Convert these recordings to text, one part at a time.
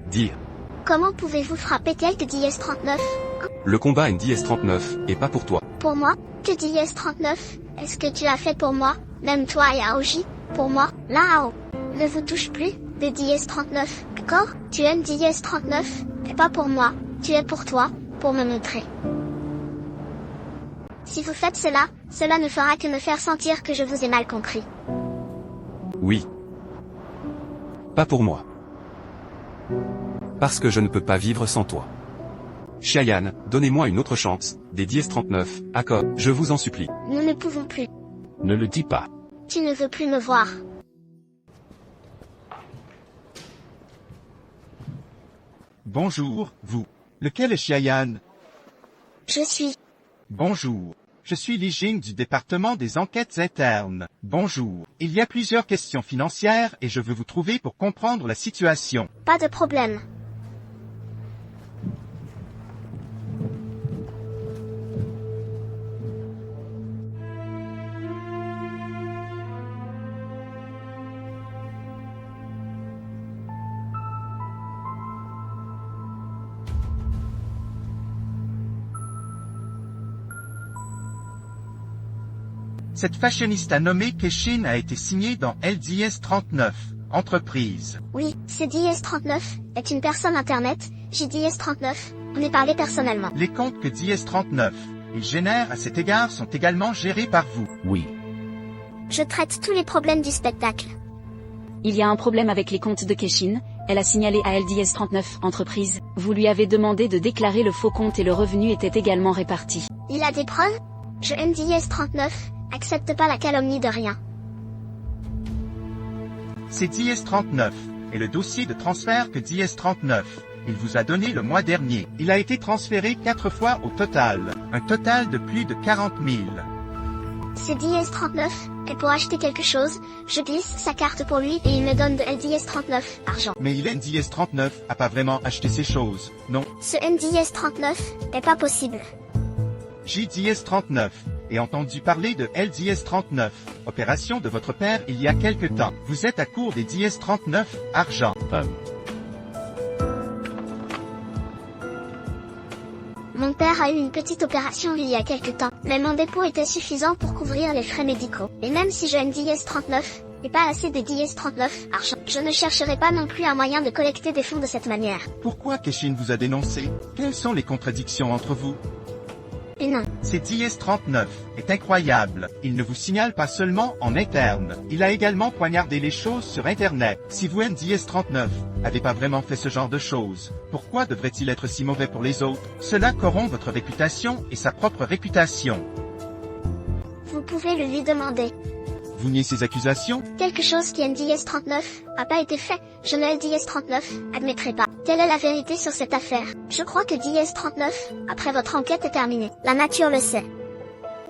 Dire. Comment pouvez-vous frapper quelques d'IS-39? Le combat NDS-39, et pas pour toi. Pour moi? Que d'IS-39? Est-ce que tu as fait pour moi? Même toi et Aoji? Pour moi? Là, ne vous touche plus, de d'IS-39, d'accord? Tu aimes d'IS-39, et pas pour moi. Tu es pour toi, pour me montrer. Si vous faites cela, cela ne fera que me faire sentir que je vous ai mal compris. Oui. Pas pour moi. Parce que je ne peux pas vivre sans toi. Cheyenne, donnez-moi une autre chance, des DS-39, accord, je vous en supplie. Nous ne pouvons plus. Ne le dis pas. Tu ne veux plus me voir. Bonjour, vous. Lequel est Cheyenne? Je suis. Bonjour. Je suis Li Jing du département des enquêtes internes. Bonjour. Il y a plusieurs questions financières et je veux vous trouver pour comprendre la situation. Pas de problème. Cette fashionista nommée Keshin a été signée dans LDS 39, entreprise. Oui, c'est DS-39, est une personne internet, j'ai DS-39, on est parlé personnellement. Les comptes que DS-39 il génère à cet égard sont également gérés par vous. Oui. Je traite tous les problèmes du spectacle. Il y a un problème avec les comptes de Keshin, elle a signalé à LDS 39, entreprise. Vous lui avez demandé de déclarer le faux compte et le revenu était également réparti. Il a des preuves? Je aime DS-39, accepte pas la calomnie de rien. C'est DS-39, et le dossier de transfert que DS-39, il vous a donné le mois dernier. Il a été transféré 4 fois au total, un total de plus de 40 000. C'est DS-39, et pour acheter quelque chose, je glisse sa carte pour lui et il me donne de LDS-39, argent. Mais il NDS-39 a pas vraiment acheté ces choses, non? Ce NDS-39, est pas possible. JDS-39, et entendu parler de LDS-39, opération de votre père il y a quelque temps. Vous êtes à court des DS-39, argent. Mon père a eu une petite opération il y a quelque temps, mais mon dépôt était suffisant pour couvrir les frais médicaux. Et même si je NDS-39, et pas assez de DS-39, argent, je ne chercherai pas non plus un moyen de collecter des fonds de cette manière. Pourquoi Keshin vous a dénoncé? Quelles sont les contradictions entre vous? Et non. C'est DS-39, est incroyable. Il ne vous signale pas seulement en interne. Il a également poignardé les choses sur Internet. Si vous NDS-39, avez pas vraiment fait ce genre de choses, pourquoi devrait-il être si mauvais pour les autres? Cela corrompt votre réputation et sa propre réputation. Vous pouvez le lui demander. Vous niez ces accusations? Quelque chose qui NDS-39, a pas été fait, je ne LDS-39, admettrai pas. Telle est la vérité sur cette affaire. Je crois que DS-39, après votre enquête est terminée. La nature le sait.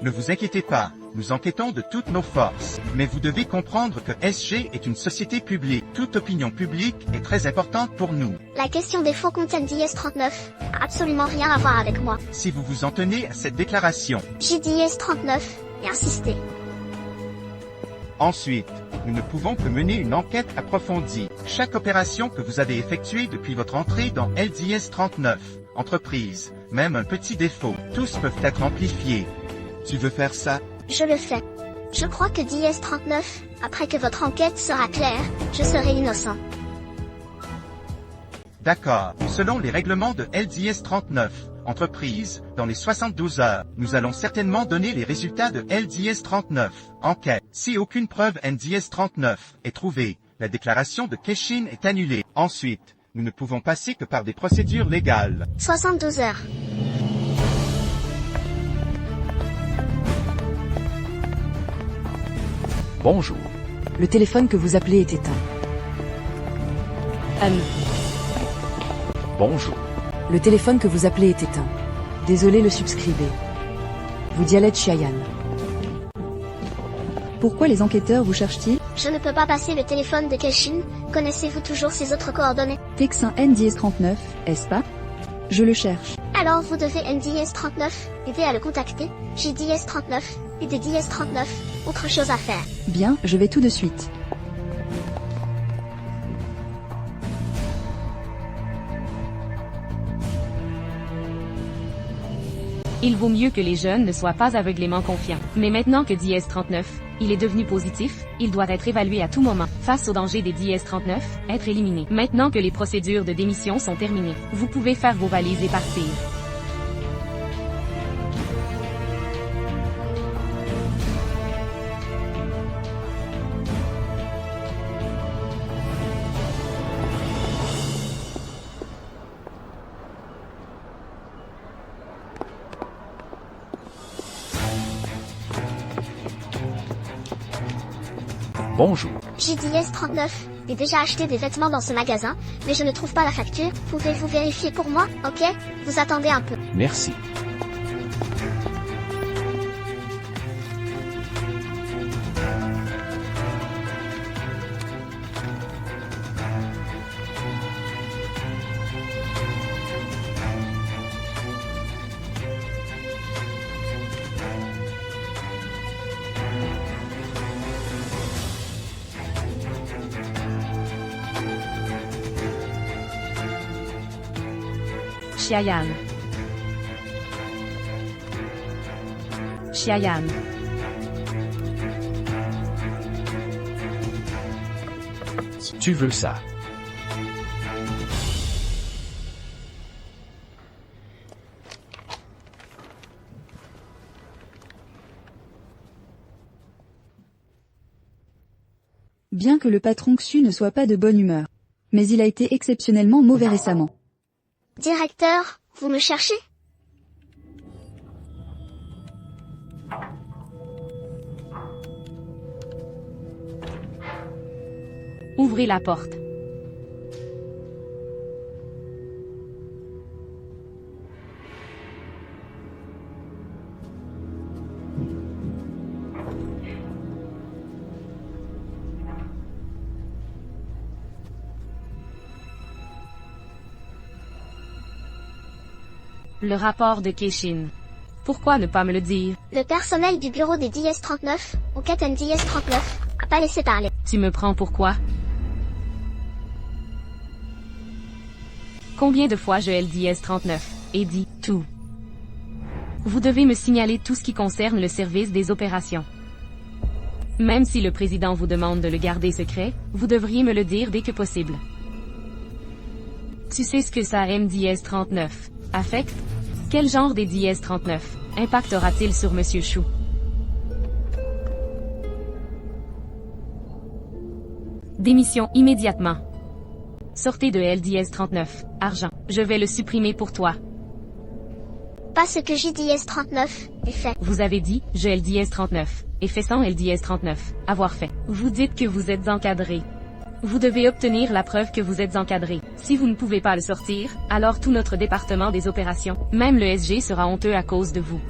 Ne vous inquiétez pas, nous enquêtons de toutes nos forces. Mais vous devez comprendre que SG est une société publique. Toute opinion publique est très importante pour nous. La question des faux comptes NDS-39, a absolument rien à voir avec moi. Si vous vous en tenez à cette déclaration. JDS-39, et insistez. Ensuite, nous ne pouvons que mener une enquête approfondie. Chaque opération que vous avez effectuée depuis votre entrée dans LDS 39, entreprise, même un petit défaut, tous peuvent être amplifiés. Tu veux faire ça? Je le fais. Je crois que DS-39, après que votre enquête sera claire, je serai innocent. D'accord. Selon les règlements de LDS 39, entreprise, dans les 72 heures, nous allons certainement donner les résultats de LDS 39. Enquête. Si aucune preuve NDS 39 est trouvée, la déclaration de Keshin est annulée. Ensuite, nous ne pouvons passer que par des procédures légales. 72 heures. Bonjour. Le téléphone que vous appelez est éteint. Bonjour. Le téléphone que vous appelez est éteint. Désolé le subscriber. Vous Dialette Cheyenne. Pourquoi les enquêteurs vous cherchent-ils? Je ne peux pas passer le téléphone de Keshin, connaissez-vous toujours ses autres coordonnées? Texan NDS39, est-ce pas? Je le cherche. Alors vous devez NDS39, aider à le contacter, j'ai DS39, et des DS39, autre chose à faire. Bien, je vais tout de suite. Il vaut mieux que les jeunes ne soient pas aveuglément confiants. Mais maintenant que DS-39, il est devenu positif, il doit être évalué à tout moment. Face au danger des DS-39, être éliminé. Maintenant que les procédures de démission sont terminées, vous pouvez faire vos valises et partir. Bonjour. JDS39, j'ai déjà acheté des vêtements dans ce magasin, mais je ne trouve pas la facture. Pouvez-vous vérifier pour moi, ok? Vous attendez un peu. Merci. Xiayan. Xiayan. Tu veux ça? Bien que le patron Xu ne soit pas de bonne humeur. Mais il a été exceptionnellement mauvais récemment. Directeur, vous me cherchez? Ouvrez la porte. Le rapport de Keishin. Pourquoi ne pas me le dire? Le personnel du bureau des DS39, au Captain DS39, a pas laissé parler. Tu me prends pour quoi? Combien de fois je LDS39 ai dit tout? Vous devez me signaler tout ce qui concerne le service des opérations. Même si le président vous demande de le garder secret, vous devriez me le dire dès que possible. Tu sais ce que ça MDS39 affecte? Quel genre des DS39 impactera-t-il sur Monsieur Chou? Démission immédiatement. Sortez de LDS39, argent. Je vais le supprimer pour toi. Pas ce que JDS39 est fait. Vous avez dit, je LDS39, et fait sans LDS39, avoir fait. Vous dites que vous êtes encadré. Vous devez obtenir la preuve que vous êtes encadré. Si vous ne pouvez pas le sortir, alors tout notre département des opérations, même le SG sera honteux à cause de vous.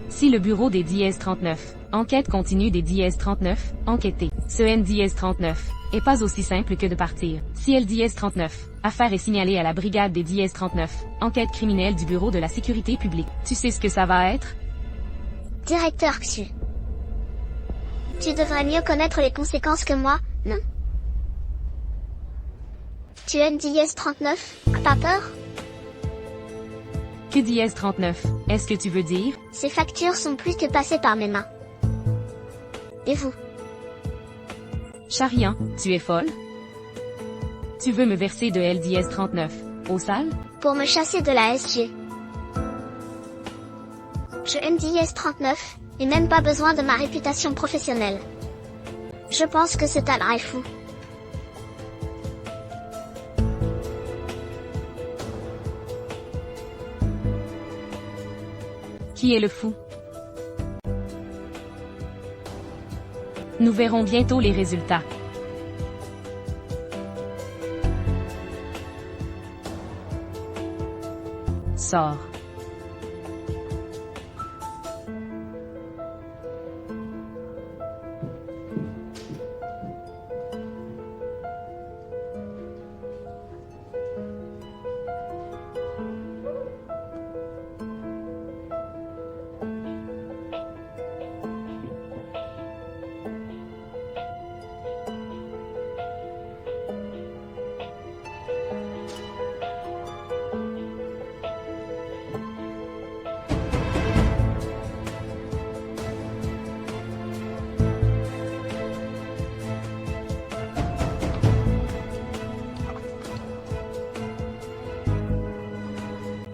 Si le bureau des DS39, enquête continue des DS39, enquêtez. Ce NDS39 est pas aussi simple que de partir. Si LDS39, affaire est signalée à la brigade des DS39, enquête criminelle du bureau de la sécurité publique. Tu sais ce que ça va être? Directeur Xu. Tu devrais mieux connaître les conséquences que moi, non? Tu NDS39, pas peur? Que DS39, est-ce que tu veux dire? Ces factures sont plus que passées par mes mains. Et vous? Charian, tu es folle? Tu veux me verser de LDS39, au sale? Pour me chasser de la SG. Je NDS39, et même pas besoin de ma réputation professionnelle. Je pense que c'est un rail fou. Qui est le fou? Nous verrons bientôt les résultats. Sors.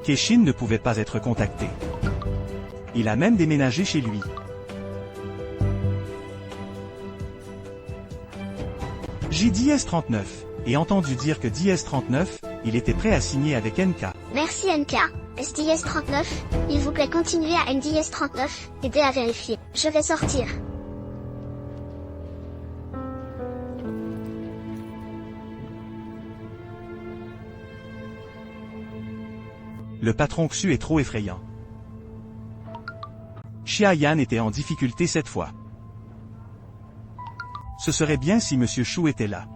Keshin ne pouvait pas être contacté. Il a même déménagé chez lui. J'ai dit S39, et entendu dire que DS39, il était prêt à signer avec NK. Merci NK. SDS39, il vous plaît continuer à NDS39, aidez à vérifier. Je vais sortir. Le patron Xu est trop effrayant. Xiayan était en difficulté cette fois. Ce serait bien si Monsieur Shu était là.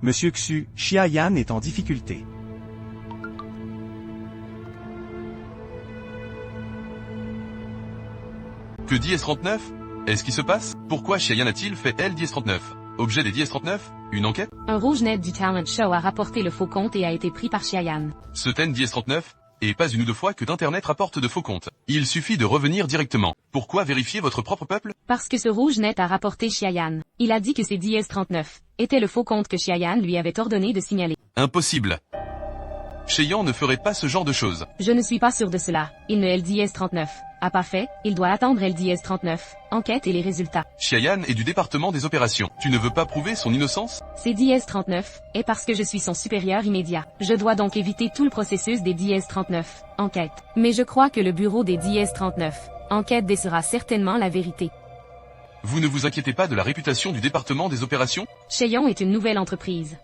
Monsieur Xu, Xiayan est en difficulté. Que DS39? Est-ce qui se passe? Pourquoi Xiayan a-t-il fait LDS39? Objet des DS39? Une enquête? Un rouge net du talent show a rapporté le faux compte et a été pris par Xiayan. Ce TEN DS39? Et pas une ou deux fois que d'Internet rapporte de faux comptes. Il suffit de revenir directement. Pourquoi vérifier votre propre peuple? Parce que ce rouge net a rapporté Xiayan. Il a dit que c'est DS39 était le faux compte que Xiayan lui avait ordonné de signaler. Impossible. Xiayan ne ferait pas ce genre de choses. Je ne suis pas sûr de cela. Il ne LDS39 a pas fait, il doit attendre LDS39, enquête et les résultats. Xiayan est du département des opérations. Tu ne veux pas prouver son innocence? C'est DS39, et parce que je suis son supérieur immédiat. Je dois donc éviter tout le processus des DS39, enquête. Mais je crois que le bureau des DS39, enquête décera certainement la vérité. Vous ne vous inquiétez pas de la réputation du département des opérations? Xiayan est une nouvelle entreprise.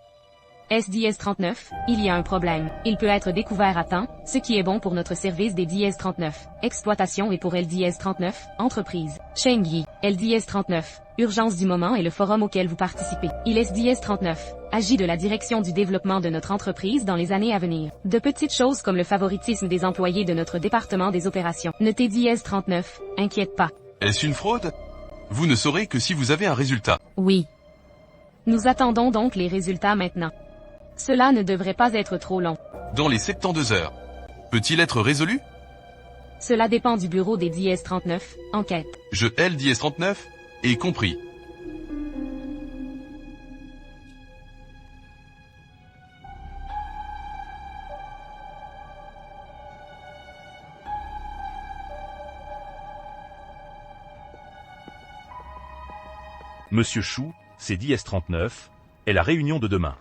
SDS39, il y a un problème. Il peut être découvert à temps, ce qui est bon pour notre service des DS39, exploitation et pour LDS39, entreprise. Chengyi, LDS39, urgence du moment et le forum auquel vous participez. Il SDS39, agit de la direction du développement de notre entreprise dans les années à venir. De petites choses comme le favoritisme des employés de notre département des opérations. Ne TDS39, inquiète pas. Est-ce une fraude? Vous ne saurez que si vous avez un résultat. Oui. Nous attendons donc les résultats maintenant. Cela ne devrait pas être trop long. Dans les 72 heures. Peut-il être résolu? Cela dépend du bureau des DS39, enquête. Je LDS39, et compris. Monsieur Chou, c'est DS39, et la réunion de demain.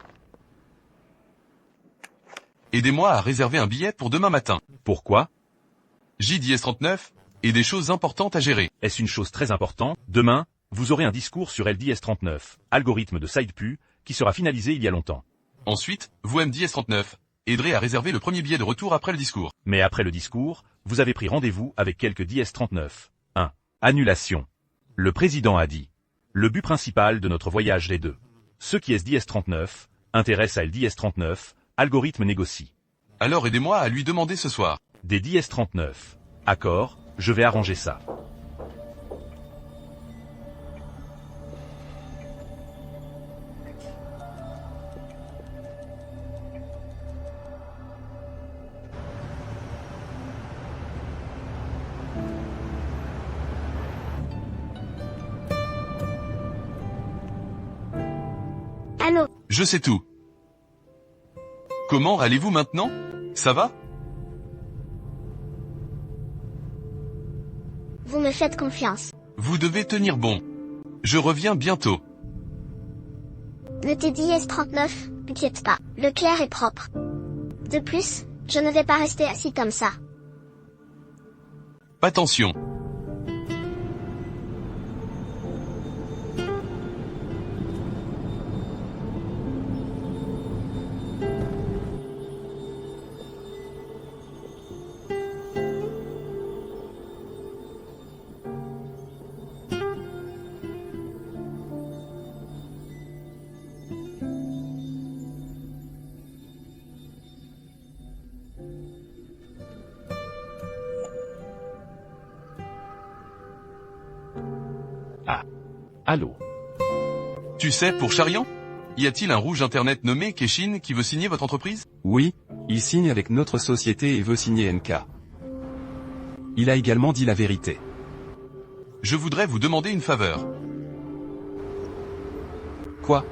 Aidez-moi à réserver un billet pour demain matin. Pourquoi? JDS39, et des choses importantes à gérer. Est-ce une chose très importante? Demain, vous aurez un discours sur LDS39, algorithme de SidePu, qui sera finalisé il y a longtemps. Ensuite, vous MDS39, aiderez à réserver le premier billet de retour après le discours. Mais après le discours, vous avez pris rendez-vous avec quelques DS39. 1. Annulation. Le président a dit. Le but principal de notre voyage est de. Ce qui est DS39, intéresse à LDS39, algorithme négocie. Alors aidez-moi à lui demander ce soir. Des DS39. Accord, je vais arranger ça. Allô? Je sais tout. Comment allez-vous maintenant? Ça va? Vous me faites confiance. Vous devez tenir bon. Je reviens bientôt. Ne TDS39, n'inquiète pas, le clair est propre. De plus, je ne vais pas rester assis comme ça. Attention. Allô? Tu sais, pour Charian? Y a-t-il un rouge internet nommé Keshin qui veut signer votre entreprise? Oui, il signe avec notre société et veut signer NK. Il a également dit la vérité. Je voudrais vous demander une faveur. Quoi?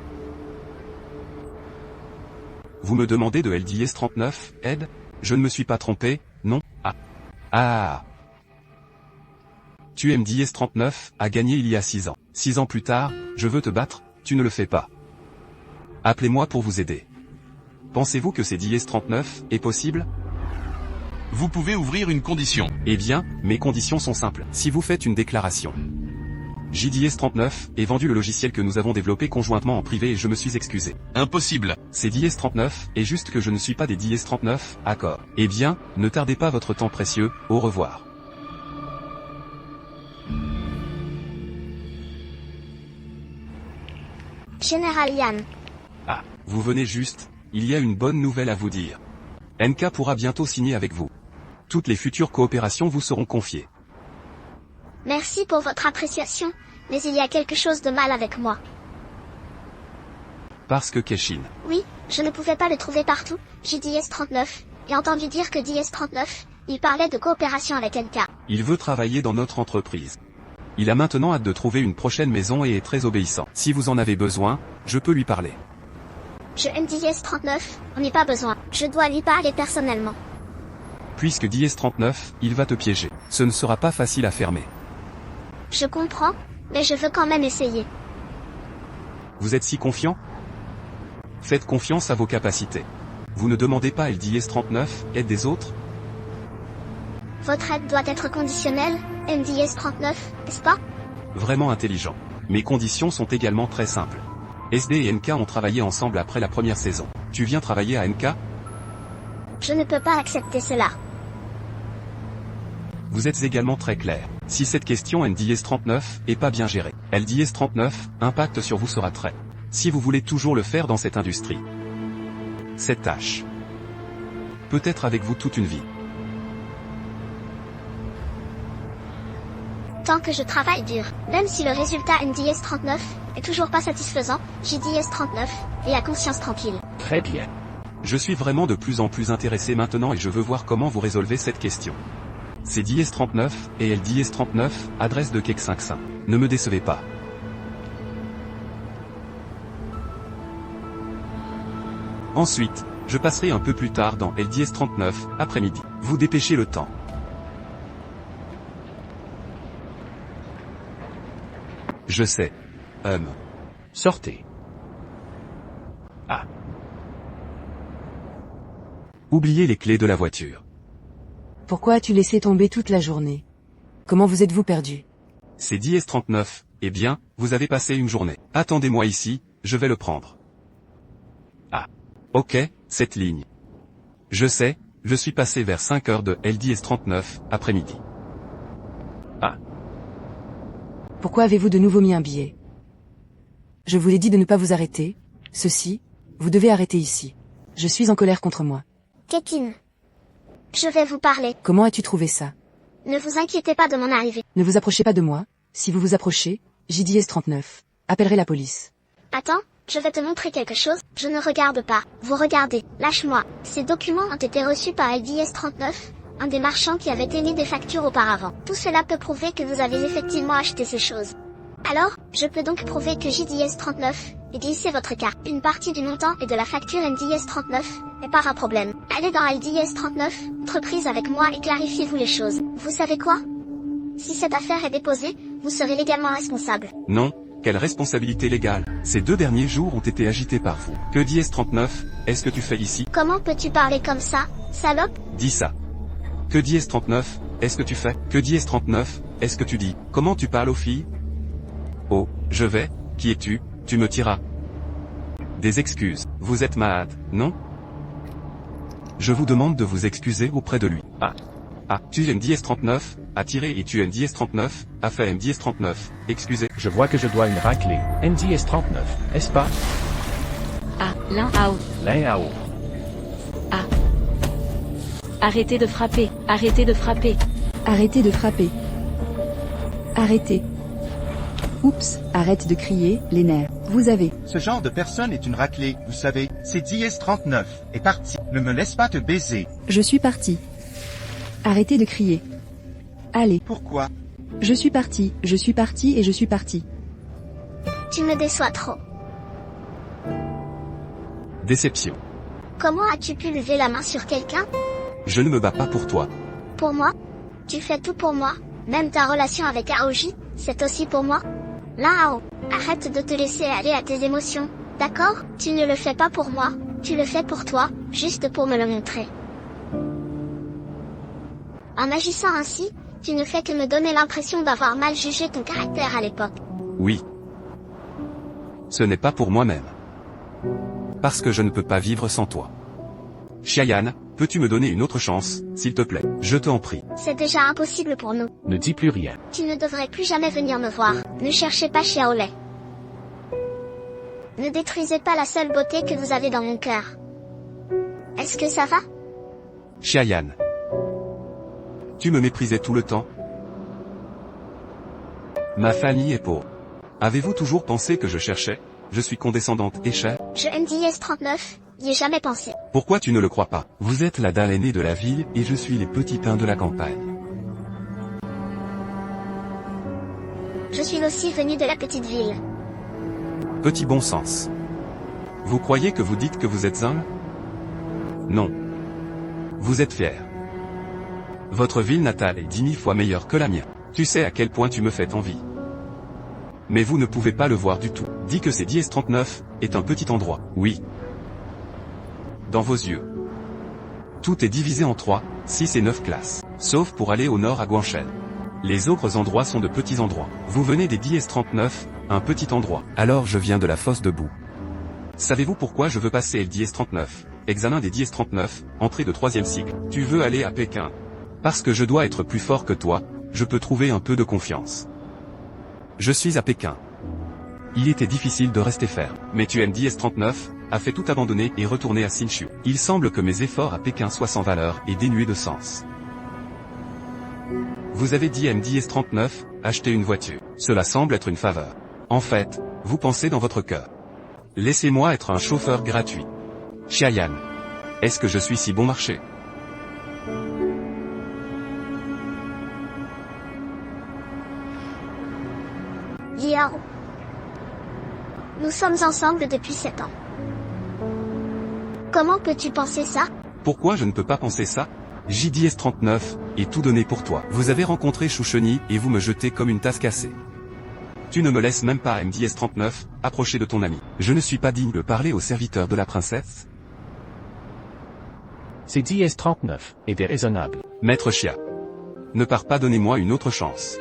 Vous me demandez de LDS 39, Ed? Je ne me suis pas trompé, non? Ah. Tu MDS 39, a gagné il y a 6 ans. 6 ans plus tard, je veux te battre, tu ne le fais pas. Appelez-moi pour vous aider. Pensez-vous que c'est DS 39 est possible? Vous pouvez ouvrir une condition. Eh bien, mes conditions sont simples. Si vous faites une déclaration. JDS 39 est vendu le logiciel que nous avons développé conjointement en privé et je me suis excusé. Impossible. C'est DS 39, et juste que je ne suis pas des DS 39, accord. Eh bien, ne tardez pas votre temps précieux, au revoir. Général Yann. Ah, vous venez juste, il y a une bonne nouvelle à vous dire. NK pourra bientôt signer avec vous. Toutes les futures coopérations vous seront confiées. Merci pour votre appréciation, mais il y a quelque chose de mal avec moi. Parce que Keshin. Oui, je ne pouvais pas le trouver partout, j'ai DS 39, et entendu dire que DS 39, il parlait de coopération avec NK. Il veut travailler dans notre entreprise. Il a maintenant hâte de trouver une prochaine maison et est très obéissant. Si vous en avez besoin, je peux lui parler. Je aime DS 39, on n'y a pas besoin, je dois lui parler personnellement. Puisque DS 39, il va te piéger. Ce ne sera pas facile à fermer. Je comprends, mais je veux quand même essayer. Vous êtes si confiant? Faites confiance à vos capacités. Vous ne demandez pas LDS 39, aide des autres? Votre aide doit être conditionnelle, MDS 39, n'est-ce pas? Vraiment intelligent. Mes conditions sont également très simples. SD et NK ont travaillé ensemble après la première saison. Tu viens travailler à NK? Je ne peux pas accepter cela. Vous êtes également très clair. Si cette question NDS 39 est pas bien gérée, LDS 39, impact sur vous sera très. Si vous voulez toujours le faire dans cette industrie. Cette tâche. Peut-être avec vous toute une vie. Tant que je travaille dur, même si le résultat NDS 39 est toujours pas satisfaisant, j'ai DS 39, et à conscience tranquille. Très bien. Je suis vraiment de plus en plus intéressé maintenant et je veux voir comment vous résolvez cette question. C'est DS 39, et LDS 39, adresse de Kek 55. Ne me décevez pas. Ensuite, je passerai un peu plus tard dans LDS 39, après-midi. Vous dépêchez le temps. Je sais. Sortez. Ah. Oubliez les clés de la voiture. Pourquoi as-tu laissé tomber toute la journée? Comment vous êtes-vous perdu? C'est DS 39, eh bien, vous avez passé une journée. Attendez-moi ici, je vais le prendre. Ah. Ok, cette ligne. Je sais, je suis passé vers 5 heures de LDS 39, après-midi. Ah. Pourquoi avez-vous de nouveau mis un billet? Je vous l'ai dit de ne pas vous arrêter. Ceci, vous devez arrêter ici. Je suis en colère contre moi. Kekin. Je vais vous parler. Comment as-tu trouvé ça? Ne vous inquiétez pas de mon arrivée. Ne vous approchez pas de moi. Si vous vous approchez, JDS 39. Appellerai la police. Attends, je vais te montrer quelque chose. Je ne regarde pas. Vous regardez. Lâche-moi. Ces documents ont été reçus par LDS 39, un des marchands qui avait émis des factures auparavant. Tout cela peut prouver que vous avez effectivement acheté ces choses. Alors, je peux donc prouver que JDS 39 et glissé votre carte. Une partie du montant et de la facture NDS 39 n'est pas un problème. Allez dans LDS 39, entreprise avec moi et clarifiez-vous les choses. Vous savez quoi? Si cette affaire est déposée, vous serez légalement responsable. Non, quelle responsabilité légale? Ces 2 derniers jours ont été agités par vous. Que DS 39, est-ce que tu fais ici? Comment peux-tu parler comme ça, salope? Dis ça. Que DS 39, est-ce que tu fais? Que DS 39, est-ce que tu dis? Comment tu parles aux filles? Oh, je vais, qui es-tu? Tu me tiras. Des excuses. Vous êtes malade, non? Je vous demande de vous excuser auprès de lui. Ah. Ah, tu MDS 39, a tiré et tu MDS 39, a fait MDS 39, excusez. Je vois que je dois une raclée. NDS 39, est-ce pas? Ah, l'un out. L'un à haut. Ah. Arrêtez de frapper, arrêtez de frapper. Arrêtez de frapper. Arrêtez. Oups, arrête de crier, les nerfs. Vous avez. Ce genre de personne est une raclée, vous savez. C'est DS 39, est parti. Ne me laisse pas te baiser. Je suis parti. Arrêtez de crier. Allez. Pourquoi? Je suis parti et je suis parti. Tu me déçois trop. Déception. Comment as-tu pu lever la main sur quelqu'un? Je ne me bats pas pour toi. Pour moi? Tu fais tout pour moi? Même ta relation avec Aoji, c'est aussi pour moi? Là, arrête de te laisser aller à tes émotions, d'accord? Tu ne le fais pas pour moi, tu le fais pour toi, juste pour me le montrer. En agissant ainsi, tu ne fais que me donner l'impression d'avoir mal jugé ton caractère à l'époque. Oui. Ce n'est pas pour moi-même. Parce que je ne peux pas vivre sans toi. Xiayan, peux-tu me donner une autre chance, s'il te plaît? Je t'en prie. C'est déjà impossible pour nous. Ne dis plus rien. Tu ne devrais plus jamais venir me voir. Ne cherchez pas Xiaolei. Ne détruisez pas la seule beauté que vous avez dans mon cœur. Est-ce que ça va? Xiayan. Tu me méprisais tout le temps? Ma famille est pauvre. Avez-vous toujours pensé que je cherchais? Je suis condescendante et chère? Je MDS39, n'y ai jamais pensé. Pourquoi tu ne le crois pas? Vous êtes la dalle aînée de la ville et je suis les petits pains de la campagne. Je suis aussi venu de la petite ville. Petit bon sens. Vous croyez que vous dites que vous êtes humble? Non. Vous êtes fier. Votre ville natale est 10 000 fois meilleure que la mienne. Tu sais à quel point tu me fais envie. Mais vous ne pouvez pas le voir du tout. Dis que c'est DS39 est un petit endroit. Oui. Dans vos yeux. Tout est divisé en 3, 6 et 9 classes. Sauf pour aller au nord à Guangshen. Les autres endroits sont de petits endroits. Vous venez des DS39, un petit endroit. Alors je viens de la fosse de boue. Savez-vous pourquoi je veux passer le DS39? Examen des DS39, entrée de 3e cycle. Tu veux aller à Pékin? Parce que je dois être plus fort que toi, je peux trouver un peu de confiance. Je suis à Pékin. Il était difficile de rester ferme. Mais tu aimes DS39, a fait tout abandonner et retourner à Hsinchu. Il semble que mes efforts à Pékin soient sans valeur et dénués de sens. Vous avez dit à MDS39, acheter une voiture. Cela semble être une faveur. En fait, vous pensez dans votre cœur. Laissez-moi être un chauffeur gratuit. Xiayan. Est-ce que je suis si bon marché? Liao. Nous sommes ensemble depuis 7 ans. Comment peux-tu penser ça? Pourquoi je ne peux pas penser ça? JDS39, est tout donné pour toi. Vous avez rencontré Shusheni et vous me jetez comme une tasse cassée. Tu ne me laisses même pas MDS39, approcher de ton ami. Je ne suis pas digne de parler au serviteur de la princesse? C'est DS39, et déraisonnable. Maître Xia. Ne pars pas, donnez-moi une autre chance.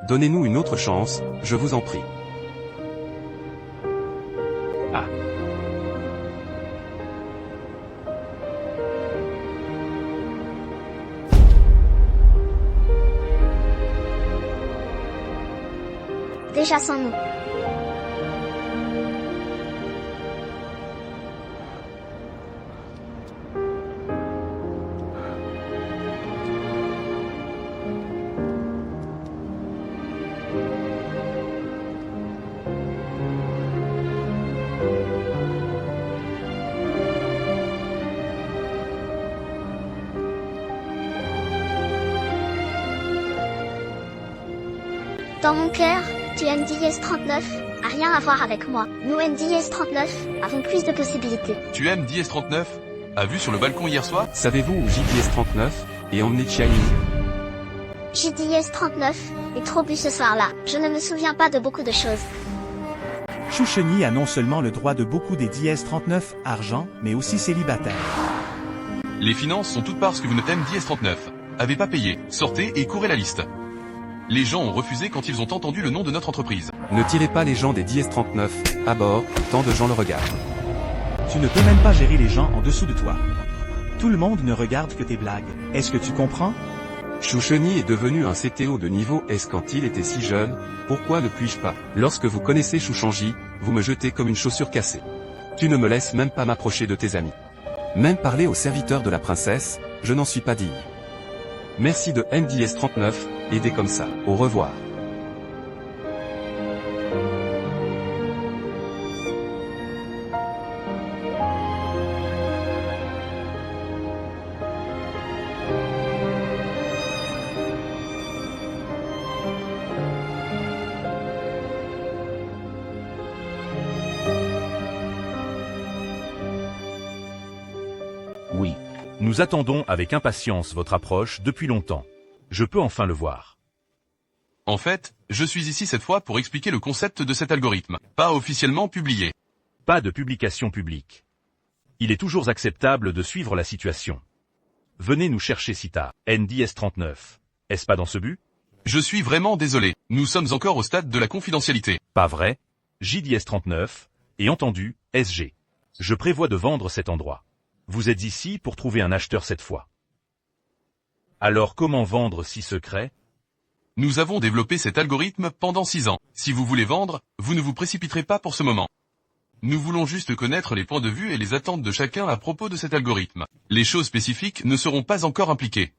Donnez-nous une autre chance, je vous en prie. Ah. Déjà sans nous. Dans mon cœur, tu MDS39, a rien à voir avec moi. Nous MDS39, avons plus de possibilités. Tu aimes DS39? A vu sur le balcon hier soir? Savez-vous où JDS39 est emmené Xiaoyu? JDS39 est trop bu ce soir-là. Je ne me souviens pas de beaucoup de choses. Shusheni a non seulement le droit de beaucoup des DS39 argent, mais aussi célibataire. Les finances sont toutes parce que vous ne t'aimez DS39. Avez pas payé. Sortez et courez la liste. Les gens ont refusé quand ils ont entendu le nom de notre entreprise. Ne tirez pas les gens des DS39, à bord, tant de gens le regardent. Tu ne peux même pas gérer les gens en dessous de toi. Tout le monde ne regarde que tes blagues. Est-ce que tu comprends? Shusheni est devenu un CTO de niveau S quand il était si jeune, pourquoi ne puis-je pas? Lorsque vous connaissez Shushanji, vous me jetez comme une chaussure cassée. Tu ne me laisses même pas m'approcher de tes amis. Même parler au serviteur de la princesse, je n'en suis pas digne. Merci de MDS39, aidez comme ça. Au revoir. Nous attendons avec impatience votre approche depuis longtemps. Je peux enfin le voir. En fait, je suis ici cette fois pour expliquer le concept de cet algorithme, pas officiellement publié. Pas de publication publique. Il est toujours acceptable de suivre la situation. Venez nous chercher si tard. NDS39. Est-ce pas dans ce but? Je suis vraiment désolé, nous sommes encore au stade de la confidentialité. Pas vrai? JDS39, et entendu, SG. Je prévois de vendre cet endroit. Vous êtes ici pour trouver un acheteur cette fois. Alors comment vendre si secret? Nous avons développé cet algorithme pendant 6 ans. Si vous voulez vendre, vous ne vous précipiterez pas pour ce moment. Nous voulons juste connaître les points de vue et les attentes de chacun à propos de cet algorithme. Les choses spécifiques ne seront pas encore impliquées.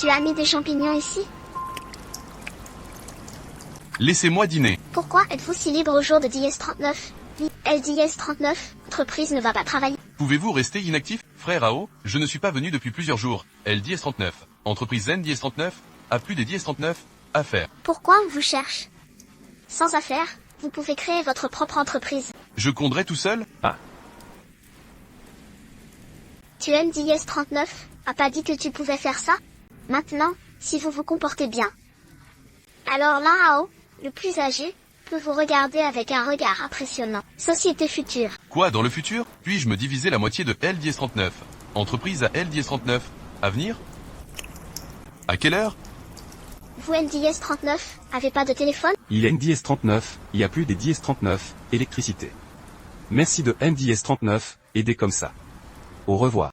Tu as mis des champignons ici? Laissez-moi dîner. Pourquoi êtes-vous si libre au jour de DS39? LDS39, entreprise ne va pas travailler. Pouvez-vous rester inactif? Frère AO, je ne suis pas venu depuis plusieurs jours. LDS39, entreprise NDS39, a plus des DS39 à faire. Pourquoi on vous cherche? Sans affaires, vous pouvez créer votre propre entreprise. Je conduirai tout seul? Tu NDS39, a pas dit que tu pouvais faire ça? Maintenant, si vous vous comportez bien. Alors là, AO, le plus âgé, peut vous regarder avec un regard impressionnant. Société future. Quoi, dans le futur? Puis-je me diviser la moitié de LDS39? Entreprise à LDS39. Avenir? À quelle heure? Vous NDS39, avez pas de téléphone? Il est NDS39, il y a plus des DS39, électricité. Merci de NDS39, aider comme ça. Au revoir.